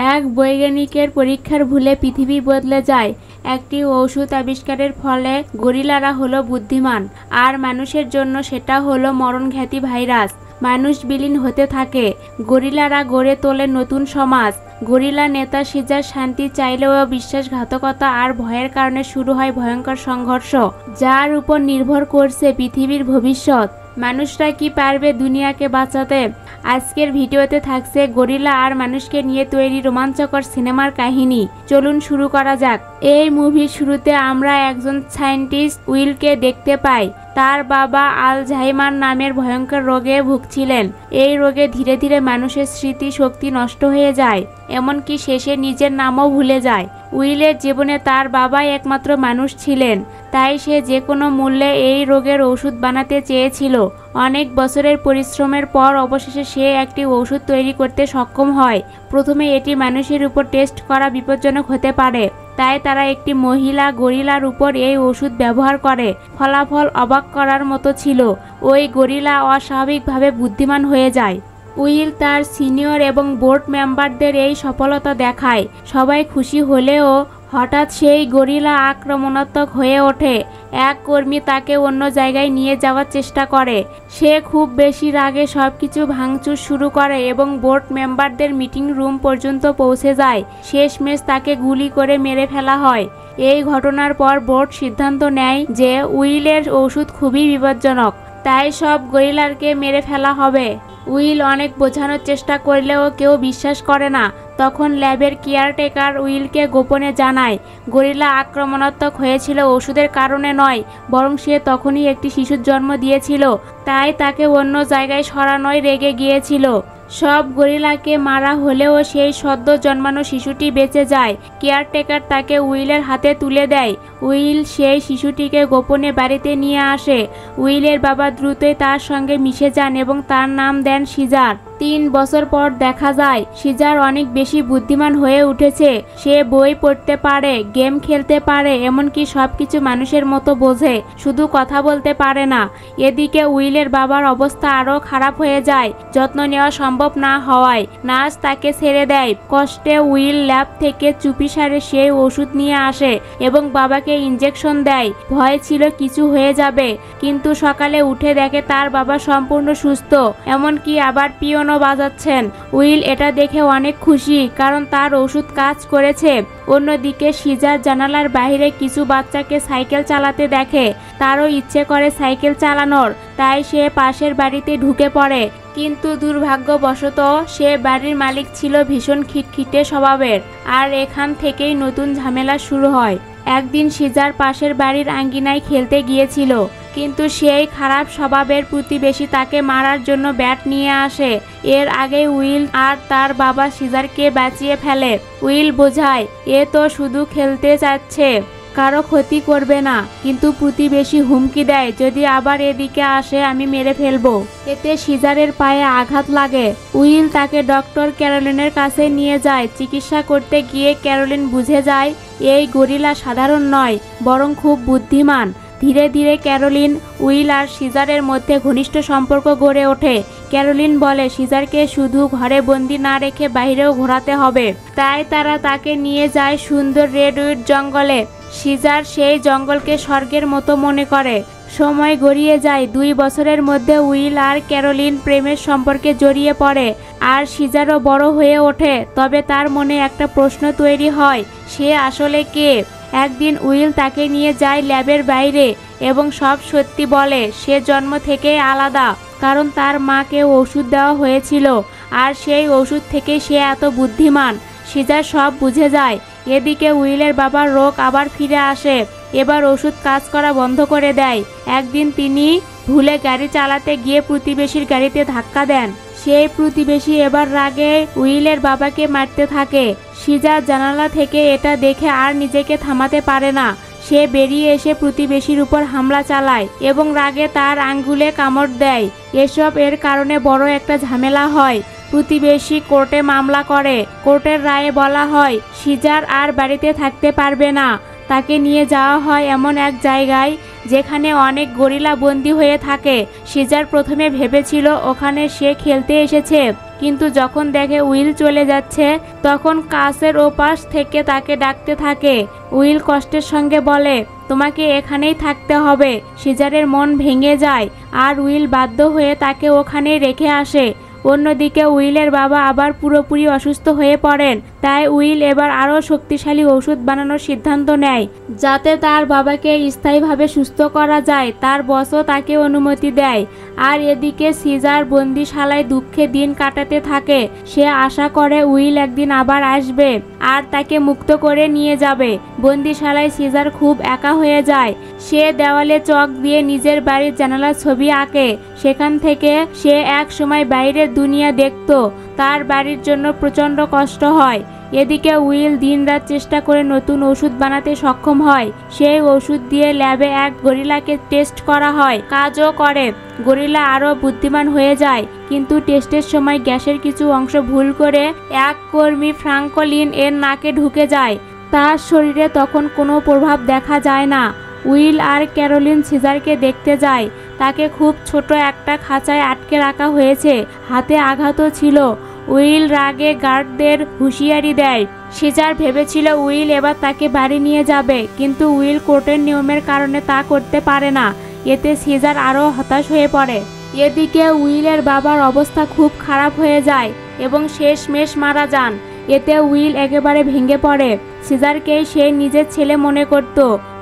এক বৈজ্ঞানিকের পরীক্ষার ভুলে পৃথিবী বদলে যায়। একটি ঔষধ আবিষ্কারের ফলে গরিলারা হলো বুদ্ধিমান, আর মানুষের জন্য সেটা হলো মরণঘাতী ভাইরাস। মানুষ বিলীন হতে থাকে। গরিলারা গড়ে তোলে নতুন সমাজ। গরিলা নেতা সিজার শান্তি চাইলেও বিশ্বাসঘাতকতা আর ভয়ের কারণে শুরু হয় ভয়ঙ্কর সংঘর্ষ, যার উপর নির্ভর করছে পৃথিবীর ভবিষ্যৎ। মানুষরা কি পারবে দুনিয়াকে বাঁচাতে? আজকের ভিডিওতে থাকছে গরিলা আর মানুষকে নিয়ে তৈরি রোমাঞ্চকর সিনেমার কাহিনী। চলুন শুরু করা যাক। এই মুভির শুরুতে আমরা একজন সায়েন্টিস্ট উইলকে দেখতে পাই। তার বাবা আলঝাইমার নামের ভয়ঙ্কর রোগে ভুগছিলেন। এই রোগে ধীরে ধীরে মানুষের স্মৃতি শক্তি নষ্ট হয়ে যায়, এমনকি শেষে নিজের নামও ভুলে যায়। উইলের জীবনে তার বাবাই একমাত্র মানুষ ছিলেন, তাই সে যে কোনো মূল্যে এই রোগের ওষুধ বানাতে চেয়েছিল। অনেক বছরের পরিশ্রমের পর অবশেষে সে একটি ওষুধ তৈরি করতে সক্ষম হয়। প্রথমে এটি মানুষের উপর টেস্ট করা বিপজ্জনক হতে পারে, তাই তারা একটি মহিলা গরিলার উপর এই ওষুধ ব্যবহার করে। ফলাফল অবাক করার মতো ছিল। ওই গরিলা অস্বাভাবিকভাবে বুদ্ধিমান হয়ে যায়। উইল তার সিনিয়র এবং বোর্ড মেম্বারদের এই সফলতা দেখায়। সবাই খুশি হলেও হঠাৎ সেই গরিলা আক্রমণাত্মক হয়ে ওঠে। এক কর্মী তাকে অন্য জায়গায় নিয়ে যাওয়ার চেষ্টা করে। সে খুব বেশি রাগে সবকিছু ভাঙচুর শুরু করে এবং বোর্ড মেম্বারদের মিটিং রুম পর্যন্ত পৌঁছে যায়। শেষমেশ তাকে গুলি করে মেরে ফেলা হয়। এই ঘটনার পর বোর্ড সিদ্ধান্ত নেয় যে উইলের ওষুধ খুবই বিপজ্জনক, তাই সব গরিলারকে মেরে ফেলা হবে। উইল অনেক বোঝানোর চেষ্টা করলেও কেউ বিশ্বাস করে না। তখন ল্যাবের কেয়ারটেকার উইলকে গোপনে জানায় গরিলা আক্রমণাত্মক হয়েছিল ওষুধের কারণে নয়, বরং সে তখনই একটি শিশুর জন্ম দিয়েছিল, তাই তাকে অন্য জায়গায় সরানোয় রেগে গিয়েছিল। সব গরিলাকে মারা হলেও সেই সদ্য জন্মানো শিশুটি বেঁচে যায়। কেয়ারটেকার তাকে উইলের হাতে তুলে দেয়। উইল সেই শিশুটিকে গোপনে বাড়িতে নিয়ে আসে। উইলের বাবা দ্রুতই তার সঙ্গে মিশে যান এবং তার নাম দেন সিজার। 3 বছর পর দেখা যায় সিজার অনেক বেশি বুদ্ধিমান হয়ে উঠেছে। সে বই পড়তে পারে, গেম খেলতে পারে, এমনকি সবকিছু মানুষের মতো বোঝে, শুধু কথা বলতে পারে না। এদিকে উইলের বাবার অবস্থা আরও খারাপ হয়ে যায়। যত্ন নেওয়া সম্ভব না হওয়ায় নার্স তাকে ছেড়ে দেয়। কষ্টে উইল ল্যাব থেকে চুপিসারে সেই ওষুধ নিয়ে আসে এবং বাবাকে ইঞ্জেকশন দেয়। ভয় ছিল কিছু হয়ে যাবে, কিন্তু সকালে উঠে দেখে তার বাবা সম্পূর্ণ সুস্থ, এমনকি আবার পিয়ন বাজাচ্ছেন। উইল এটা দেখে অনেক খুশি, কারণ তার ওষুধ কাজ করেছে। অন্যদিকে সিজার জানালার বাইরে কিছু বাচ্চাকে সাইকেল চালাতে দেখে। তারও ইচ্ছে করে সাইকেল চালানোর, তাই সে পাশের বাড়িতে ঢুকে পড়ে। কিন্তু দুর্ভাগ্যবশত সে বাড়ির মালিক ছিল ভীষণ খিটখিটে স্বভাবের, আর এখান থেকেই নতুন ঝামেলা শুরু হয়। একদিন সিজার পাশের বাড়ির আঙ্গিনায় খেলতে গিয়েছিল, কিন্তু সেই খারাপ স্বভাবের প্রতিবেশী তাকে মারার জন্য ব্যাট নিয়ে আসে। এর আগে উইল আর তার বাবা সিজারকে বাঁচিয়ে ফেলে। উইল বোঝায় এ তো শুধু খেলতে চাচ্ছে, কারো ক্ষতি করবে না, কিন্তু প্রতিবেশী হুমকি দেয় যদি আবার এদিকে আসে আমি মেরে ফেলবো। এতে সিজারের পায়ে আঘাত লাগে। উইল তাকে ডক্টর ক্যারোলিনের কাছে নিয়ে যায়। চিকিৎসা করতে গিয়ে ক্যারোলিন বুঝে যায় এই গরিলা সাধারণ নয়, বরং খুব বুদ্ধিমান। ধীরে ধীরে ক্যারোলিন, উইল আর সিজারের মধ্যে ঘনিষ্ঠ সম্পর্ক গড়ে ওঠে। ক্যারোলিন বলে সিজারকে শুধু ঘরে বন্দি না রেখে বাইরেও ঘোরাতে হবে, তাই তারা তাকে নিয়ে যায় সুন্দর রেডউড জঙ্গলে। সিজার সেই জঙ্গলকে স্বর্গের মতো মনে করে। সময় গড়িয়ে যায়। 2 বছরের মধ্যে উইল আর ক্যারোলিন প্রেমের সম্পর্কে জড়িয়ে পড়ে, আর সিজারও বড় হয়ে ওঠে। তবে তার মনে একটা প্রশ্ন তৈরি হয়, সে আসলে কে? একদিন উইল তাকে নিয়ে যায় ল্যাবের বাইরে এবং সব সত্যি বলে। সে জন্ম থেকেই আলাদা, কারণ তার মাকে ওষুধ দেওয়া হয়েছিল, আর সেই ওষুধ থেকে সে এত বুদ্ধিমান। সিজার সব বুঝে যায়। এদিকে উইলের বাবার রোগ আবার ফিরে আসে। এবার ওষুধ কাজ করা বন্ধ করে দেয়। একদিন তিনি ভুলে গাড়ি চালাতে গিয়ে প্রতিবেশীর গাড়িতে ধাক্কা দেন। সেই প্রতিবেশী এবার রাগে উইলের বাবাকে মারতে থাকে। সিজার জানালা থেকে এটা দেখে আর নিজেকে থামাতে পারে না। সে বেরিয়ে এসে প্রতিবেশীর উপর হামলা চালায় এবং রাগে তার আঙ্গুলে কামড় দেয়। এসব এর কারণে বড় একটা ঝামেলা হয়। প্রতিবেশী কোর্টে মামলা করে। কোর্টের রায়ে বলা হয় সিজার আর বাড়িতে থাকতে পারবে না। তাকে নিয়ে যাওয়া হয় এমন এক জায়গায় যেখানে অনেক গরিলা বন্দী হয়ে থাকে। সিজার প্রথমে ভেবেছিল ওখানে সে খেলতে এসেছে, কিন্তু যখন দেখে উইল চলে যাচ্ছে তখন কাছের ওপাশ থেকে তাকে ডাকতে থাকে। উইল কষ্টের সঙ্গে বলে, তোমাকে এখানেই থাকতে হবে। সিজারের মন ভেঙে যায় আর উইল বাধ্য হয়ে তাকে ওখানেই রেখে আসে। অন্যদিকে উইলের বাবা আবার পুরোপুরি অসুস্থ হয়ে পড়েন, তাই উইল এবার আরও শক্তিশালী ওষুধ বানানোর সিদ্ধান্ত নেয় যাতে তার বাবাকে স্থায়ীভাবে সুস্থ করা যায়। তার বসও তাকে অনুমতি দেয়। আর এদিকে সিজার বন্দিশালায় দুঃখে দিন কাটাতে থাকে। সে আশা করে উইল একদিন আবার আসবে আর তাকে মুক্ত করে নিয়ে যাবে। বন্দিশালায় সিজার খুব একা হয়ে যায়। সে দেওয়ালে চক দিয়ে নিজের বাড়ির জানালার ছবি আঁকে। সেখান থেকে সে এক সময় বাইরের দুনিয়া দেখত। তার বাড়ির জন্য প্রচণ্ড কষ্ট হয়। এদিকে উইল দিনরাত চেষ্টা করে নতুন ওষুধ বানাতে সক্ষম হয়। সেই ওষুধ দিয়ে ল্যাবে এক গরিলাকে টেস্ট করা হয়, কাজও করে। গরিলা আরও বুদ্ধিমান হয়ে যায়, কিন্তু টেস্টের সময় গ্যাসের কিছু অংশ ভুল করে এক কর্মী ফ্রাঙ্কলিন এর নাকে ঢুকে যায়। তার শরীরে তখন কোনো প্রভাব দেখা যায় না। উইল আর ক্যারোলিন সিজারকে দেখতে যায়। তাকে খুব ছোট একটা খাঁচায় আটকে রাখা হয়েছে, হাতে আঘাতও ছিল। উইল রাগে গার্ডদের হুঁশিয়ারি দেয়। সিজার ভেবেছিল উইল এবার তাকে বাড়ি নিয়ে যাবে, কিন্তু উইল কোর্টের নিয়মের কারণে তা করতে পারে না। এতে সিজার আরও হতাশ হয়ে পড়ে। এদিকে উইলের বাবার অবস্থা খুব খারাপ হয়ে যায় এবং শেষমেশ মারা যান। এতে উইল একেবারে ভেঙে পড়ে। সিজারকেই সে নিজের ছেলে মনে করত,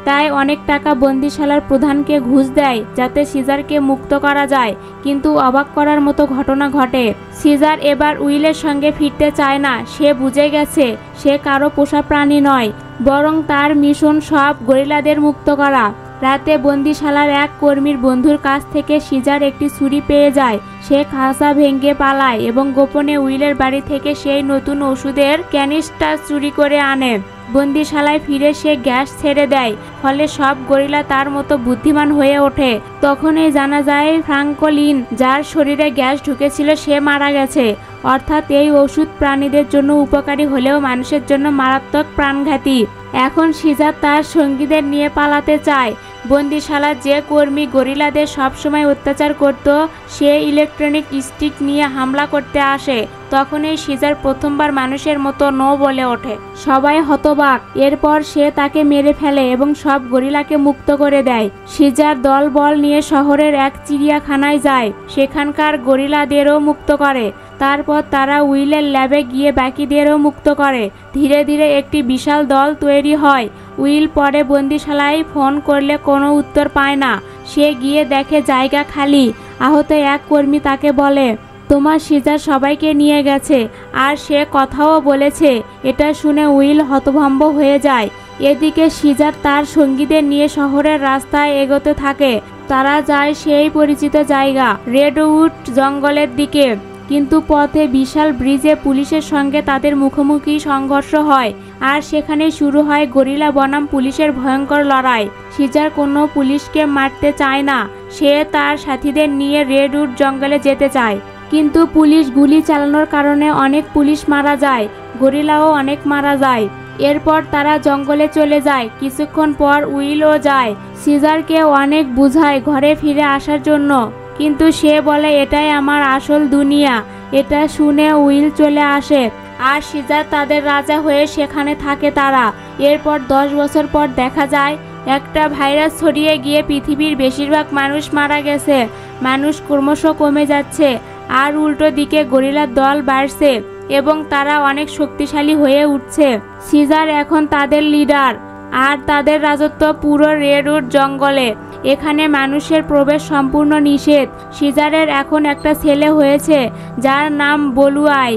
তাই অনেক টাকা বন্দিশালার প্রধানকে ঘুষ দেয় যাতে সিজারকে মুক্ত করা যায়। কিন্তু অবাক করার মতো ঘটনা ঘটে। সিজার এবার উইলের সঙ্গে ফিরতে চায় না। সে বুঝে গেছে সে কারো পোষা প্রাণী নয়, বরং তার মিশন সব গরিলাদের মুক্ত করা। রাতে বন্দিশালার এক কর্মীর বন্ধুর কাছ থেকে সিজার একটি ছুরি পেয়ে যায়। সে খাঁচা ভেঙে পালায় এবং গোপনে উইলের বাড়ি থেকে সেই নতুন ওষুধের ক্যানিস্টার চুরি করে আনে। বন্দিশালায় ফিরে সে গ্যাস ছেড়ে দেয়, ফলে সব গরিলা তার মতো বুদ্ধিমান হয়ে ওঠে। তখনই জানা যায় ফ্রাঙ্কলিন, যার শরীরে গ্যাস ঢুকেছিল, সে মারা গেছে। অর্থাৎ এই ওষুধ প্রাণীদের জন্য উপকারী হলেও মানুষের জন্য মারাত্মক প্রাণঘাতী। এখন সিজার তার সঙ্গীদের নিয়ে পালাতে চায়। বন্দিশালার যে কর্মী গরিলাদের সবসময় অত্যাচার করত, সে ইলেকট্রনিক স্টিক নিয়ে হামলা করতে আসে। তখনই সিজার প্রথমবার মানুষের মতো নো বলে ওঠে। সবাই হতবাক। এরপর সে তাকে মেরে ফেলে এবং সব গরিলাকে মুক্ত করে দেয়। সিজার দলবল নিয়ে শহরের এক চিড়িয়াখানায় যায়, সেখানকার গরিলাদেরও মুক্ত করে। তারপর তারা উইলের ল্যাবে গিয়ে বাকিদেরও মুক্ত করে। ধীরে ধীরে একটি বিশাল দল তৈরি হয়। উইল পরে বন্দিশালায় ফোন করলে কোনো উত্তর পায় না। সে গিয়ে দেখে জায়গা খালি। আহত এক কর্মী তাকে বলে, তোমার সিজার সবাইকে নিয়ে গেছে, আর সে কথাও বলেছে। এটা শুনে উইল হতভম্ব হয়ে যায়। এদিকে সিজার তার সঙ্গীদের নিয়ে শহরের রাস্তায় এগোতে থাকে। তারা যায় সেই পরিচিত জায়গা, রেডউড জঙ্গলের দিকে। কিন্তু পথে বিশাল ব্রিজে পুলিশের সঙ্গে তাদের মুখোমুখি সংঘর্ষ হয়, আর সেখানেই শুরু হয় গরিলা বনাম পুলিশের ভয়ঙ্কর লড়াই। সিজার কোনো পুলিশকে মারতে চায় না। সে তার সাথীদের নিয়ে রেডউড জঙ্গলে যেতে চায়, কিন্তু পুলিশ গুলি চালানোর কারণে অনেক পুলিশ মারা যায়, গরিলাও অনেক মারা যায়। এরপর তারা জঙ্গলে চলে যায়। কিছুক্ষণ পর উইলও যায়। সিজারকে অনেক বুঝায় ঘরে ফিরে আসার জন্য, কিন্তু সে বলে এটাই আমার আসল দুনিয়া। এটা শুনে উইল চলে আসে, আর সিজার তাদের রাজা হয়ে সেখানে থাকে তারা। এরপর 10 বছর পর দেখা যায় একটা ভাইরাস ছড়িয়ে গিয়ে পৃথিবীর বেশিরভাগ মানুষ মারা গেছে। মানুষ ক্রমশ কমে যাচ্ছে, আর উল্টো দিকে গরিলার দল বাড়ছে এবং তারা অনেক শক্তিশালী হয়ে উঠছে। সিজার এখন তাদের লিডার, আর তাদের রাজত্ব পুরো রেডউড জঙ্গলে। এখানে মানুষের প্রবেশ সম্পূর্ণ নিষেধ। সিজারের এখন একটা ছেলে হয়েছে যার নাম বলুয়াই।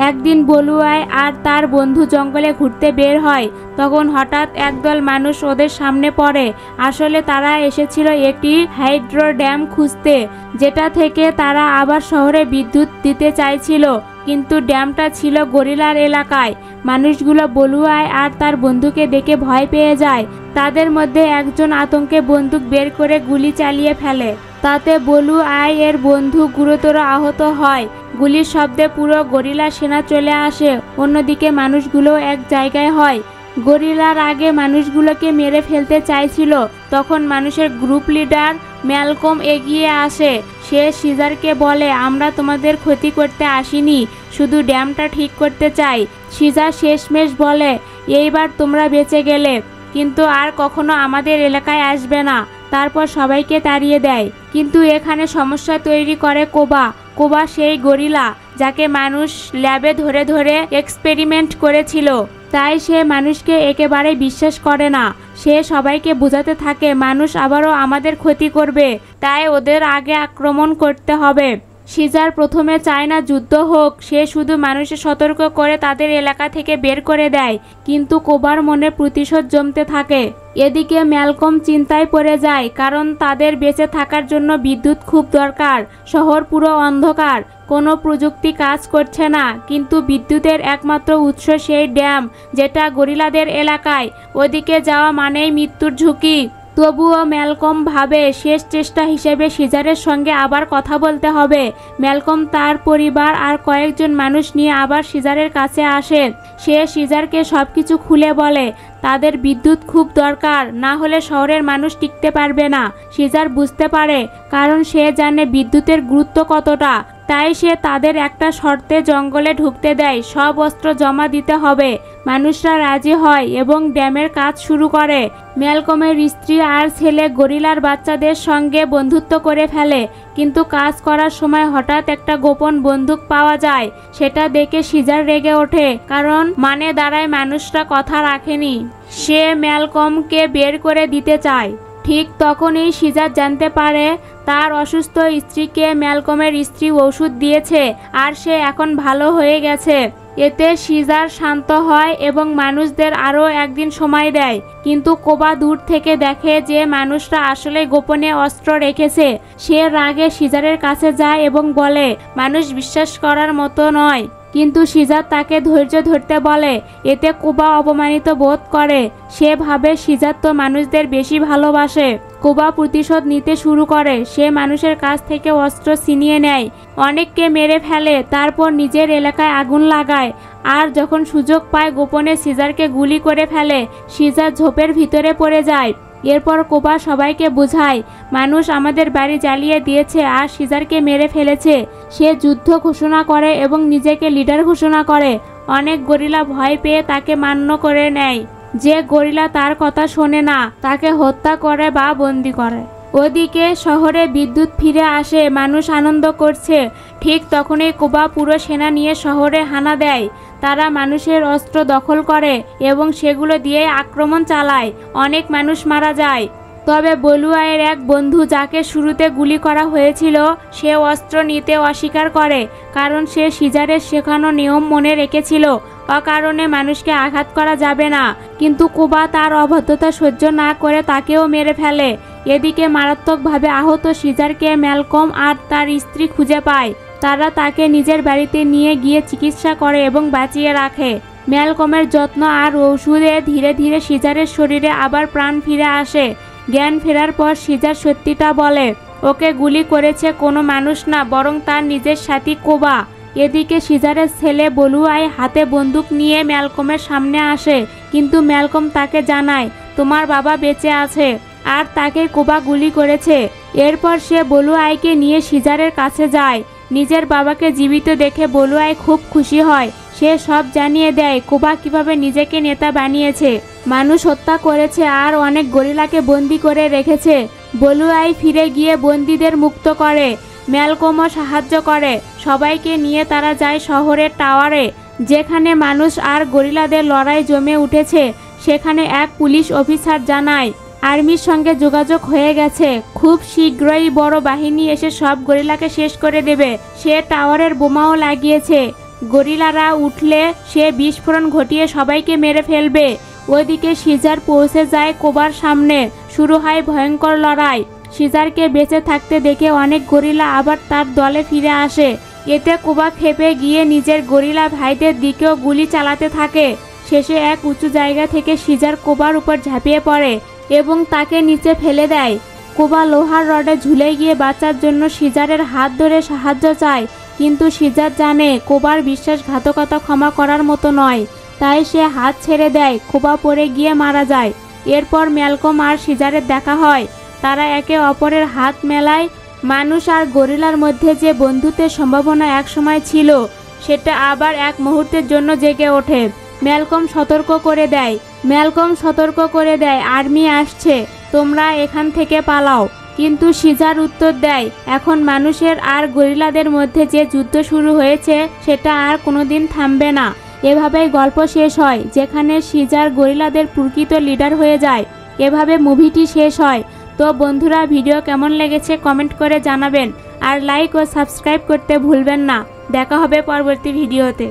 একদিন বলুয়াই আর তার বন্ধু জঙ্গলে ঘুরতে বের হয়। তখন হঠাৎ একদল মানুষ ওদের সামনে পড়ে। আসলে তারা এসেছিল একটি হাইড্রো ড্যাম খুঁজতে, যেটা থেকে তারা আবার শহরে বিদ্যুৎ দিতে চাইছিল। কিন্তু ড্যামটা ছিল গরিলার এলাকায়। মানুষগুলো বলুয়াই আর তার বন্ধুকে দেখে ভয় পেয়ে যায়। তাদের মধ্যে একজন আতঙ্কে বন্দুক বের করে গুলি চালিয়ে ফেলে। তাতে বলুয়াই এর বন্ধু গুরুতর আহত হয়। গুলির শব্দে পুরো গরিলা সেনা চলে আসে। অন্যদিকে মানুষগুলো এক জায়গায় হয়। গরিলার আগে মানুষগুলোকে মেরে ফেলতে চাইছিল। তখন মানুষের গ্রুপ লিডার ম্যালকম এগিয়ে আসে। সে সিজারকে বলে, আমরা তোমাদের ক্ষতি করতে আসিনি, শুধু ড্যামটা ঠিক করতে চাই। সিজার শেষমেশ বলে, এইবার তোমরা বেঁচে গেলে, কিন্তু আর কখনো আমাদের এলাকায় আসবে না। তারপর সবাইকে তাড়িয়ে দেয়। কিন্তু এখানে সমস্যা তৈরি করে কোবা। কোবা সেই গরিলা যাকে মানুষ ল্যাবে ধরে ধরে এক্সপেরিমেন্ট করেছিল। তাই সে মানুষকে একেবারে বিশ্বাস করে না। সে সবাইকে বোঝাতে থাকে মানুষ আবারও আমাদের ক্ষতি করবে, তাই ওদের আগে আক্রমণ করতে হবে। সিজার প্রথমে চায় না যুদ্ধ হোক, সে শুধু মানুষকে সতর্ক করে তাদের এলাকা থেকে বের করে দেয়। কিন্তু কোবার মনে প্রতিশোধ জমতে থাকে। এদিকে ম্যালকম চিন্তায় পড়ে যায়, কারণ তাদের বেঁচে থাকার জন্য বিদ্যুৎ খুব দরকার। শহর পুরো অন্ধকার, কোনো প্রযুক্তি কাজ করছে না। কিন্তু বিদ্যুতের একমাত্র উৎস সেই ড্যাম, যেটা গরিলাদের এলাকায়। ওদিকে যাওয়া মানেই মৃত্যুর ঝুঁকি। তবুও ম্যালকম ভাবে শেষ চেষ্টা হিসেবে সিজারের সঙ্গে আবার কথা বলতে হবে। ম্যালকম তার পরিবার আর কয়েকজন মানুষ নিয়ে আবার সিজারের কাছে আসে। সে সিজারকে সবকিছু খুলে বলে, তাদের বিদ্যুৎ খুব দরকার, না হলে শহরের মানুষ টিকতে পারবে না। সিজার বুঝতে পারে, কারণ সে জানে বিদ্যুতের গুরুত্ব কতটা। তাই সে তাদের একটা শর্তে জঙ্গলে ঢুকতে দেয়, সব অস্ত্র জমা দিতে হবে। মানুষরা রাজি হয় এবং ড্যামের কাজ শুরু করে। ম্যালকমের স্ত্রী আর ছেলে গরিলার বাচ্চাদের সঙ্গে বন্ধুত্ব করে ফেলে। কিন্তু কাজ করার সময় হঠাৎ একটা গোপন বন্দুক পাওয়া যায়। সেটা দেখে সিজার রেগে ওঠে, কারণ মানে দাঁড়ায় মানুষরা কথা রাখেনি। সে ম্যালকমকে বের করে দিতে চায়। ঠিক তখনই সিজার জানতে পারে তার অসুস্থ স্ত্রীকে ম্যালকমের স্ত্রী ওষুধ দিয়েছে, আর সে এখন ভালো হয়ে গেছে। এতে সিজার শান্ত হয় এবং মানুষদের আরও একদিন সময় দেয়। কিন্তু কোবা দূর থেকে দেখে যে মানুষরা আসলে গোপনে অস্ত্র রেখেছে। সে রাগে সিজারের কাছে যায় এবং বলে, মানুষ বিশ্বাস করার মতো নয়। কিন্তু সিজার তাকে ধৈর্য ধরতে বলে। এতে কোবা অপমানিত বোধ করে। সে ভাবে সিজার তো মানুষদের বেশি ভালোবাসে। কোবা প্রতিশোধ নিতে শুরু করে। সে মানুষের কাছ থেকে অস্ত্র ছিনিয়ে নেয়, অনেককে মেরে ফেলে, তারপর নিজের এলাকায় আগুন লাগায়। আর যখন সুযোগ পায় গোপনে সিজারকে গুলি করে ফেলে। সিজার ঝোপের ভিতরে পড়ে যায়। এরপর কোবা সবাইকে বোঝায়, মানুষ আমাদের বাড়ি জ্বালিয়ে দিয়েছে আর সিজারকে মেরে ফেলেছে। সে যুদ্ধ ঘোষণা করে এবং নিজেকে লিডার ঘোষণা করে। অনেক গরিলা ভয় পেয়ে তাকে মান্য করে নেয়। যে গরিলা তার কথা শোনে না তাকে হত্যা করে বা বন্দি করে। ওদিকে শহরে বিদ্যুৎ ফিরে আসে, মানুষ আনন্দ করছে। ঠিক তখনই কোবা পুরো সেনা নিয়ে শহরে হানা দেয়। তারা মানুষের অস্ত্র দখল করে এবং সেগুলো দিয়ে আক্রমণ চালায়। অনেক মানুষ মারা যায়। তবে বলুয়ায়ের এক বন্ধু, যাকে শুরুতে গুলি করা হয়েছিল, সে অস্ত্র নিতে অস্বীকার করে, কারণ সে সিজারের শেখানো নিয়ম মনে রেখেছিল। অকারণে মানুষকে আঘাত করা যাবে না। কিন্তু কোবা তার অভদ্রতা সহ্য না করে তাকেও মেরে ফেলে। এদিকে মারাত্মকভাবে আহত সিজারকে ম্যালকম আর তার স্ত্রী খুঁজে পায়। তারা তাকে নিজের বাড়িতে নিয়ে গিয়ে চিকিৎসা করে এবং বাঁচিয়ে রাখে। ম্যালকমের যত্ন আর ঔষধে ধীরে ধীরে সিজারের শরীরে আবার প্রাণ ফিরে আসে। জ্ঞান ফেরার পর সিজার সত্যিটা বলে, ওকে গুলি করেছে কোনো মানুষ না, বরং তার নিজের সাথী কোবা। এদিকে সিজারের ছেলে বলুয়াই হাতে বন্দুক নিয়ে ম্যালকমের সামনে আসে। কিন্তু ম্যালকম তাকে জানায়, তোমার বাবা বেঁচে আছে আর তাকে কোবা গুলি করেছে। এরপর সে বলুয়াইকে নিয়ে সিজারের কাছে যায়। নিজের বাবাকে জীবিত দেখে বলুয়াই খুব খুশি হয়। সে সব জানিয়ে দেয় কোবা কিভাবে নিজেকে নেতা বানিয়েছে, মানুষ হত্যা করেছে আর অনেক গরিলাকে বন্দি করে রেখেছে। বলুয়াই ফিরে গিয়ে বন্দীদের মুক্ত করে। ম্যালকমও সাহায্য করে। সবাইকে নিয়ে তারা যায় শহরের টাওয়ারে, যেখানে মানুষ আর গরিলাদের লড়াই জমে উঠেছে। সেখানে এক পুলিশ অফিসার জানায়, আর্মির সঙ্গে যোগাযোগ হয়ে গেছে, খুব শীঘ্রই বড় বাহিনী এসে সব গরিলাকে শেষ করে দেবে। সে টাওয়ারের বোমাও লাগিয়েছে। গরিলারা উঠলে সে বিস্ফোরণ ঘটিয়ে সবাইকে মেরে ফেলবে। ওইদিকে সিজার পৌঁছে যায় কোবার সামনে। শুরু হয় ভয়ঙ্কর লড়াই। সিজারকে বেঁচে থাকতে দেখে অনেক গরিলা আবার তার দলে ফিরে আসে। এতে কোবা ক্ষেপে গিয়ে নিজের গরিলা ভাইদের দিকেও গুলি চালাতে থাকে। শেষে এক উঁচু জায়গা থেকে সিজার কোবার উপর ঝাঁপিয়ে পড়ে এবং তাকে নিচে ফেলে দেয়। কোবা লোহার রডে ঝুলে গিয়ে বাঁচার জন্য সিজারের হাত ধরে সাহায্য চায়। কিন্তু সিজার জানে কোবার বিশ্বাসঘাতকতা ক্ষমা করার মতো নয়। তাই সে হাত ছেড়ে দেয়, খোপা পড়ে গিয়ে মারা যায়। এরপর ম্যালকম আর সিজারের দেখা হয়, তারা একে অপরের হাত মেলায়। মানুষ আর গরিলার মধ্যে যে বন্ধুত্বের সম্ভাবনা একসময় ছিল সেটা আবার এক মুহূর্তের জন্য জেগে ওঠে। ম্যালকম সতর্ক করে দেয় আর্মি আসছে, তোমরা এখান থেকে পালাও। কিন্তু সিজার উত্তর দেয়, এখন মানুষের আর গরিলাদের মধ্যে যে যুদ্ধ শুরু হয়েছে সেটা আর কোনোদিন থামবে না। এভাবেই গল্প শেষ হয়, যেখানে সিজার গরিলাদের প্রকৃত লিডার হয়ে যায়। এভাবে মুভিটি শেষ হয়। তো বন্ধুরা, ভিডিও কেমন লেগেছে কমেন্ট করে জানাবেন, আর লাইক ও সাবস্ক্রাইব করতে ভুলবেন না। দেখা হবে পরবর্তী ভিডিওতে।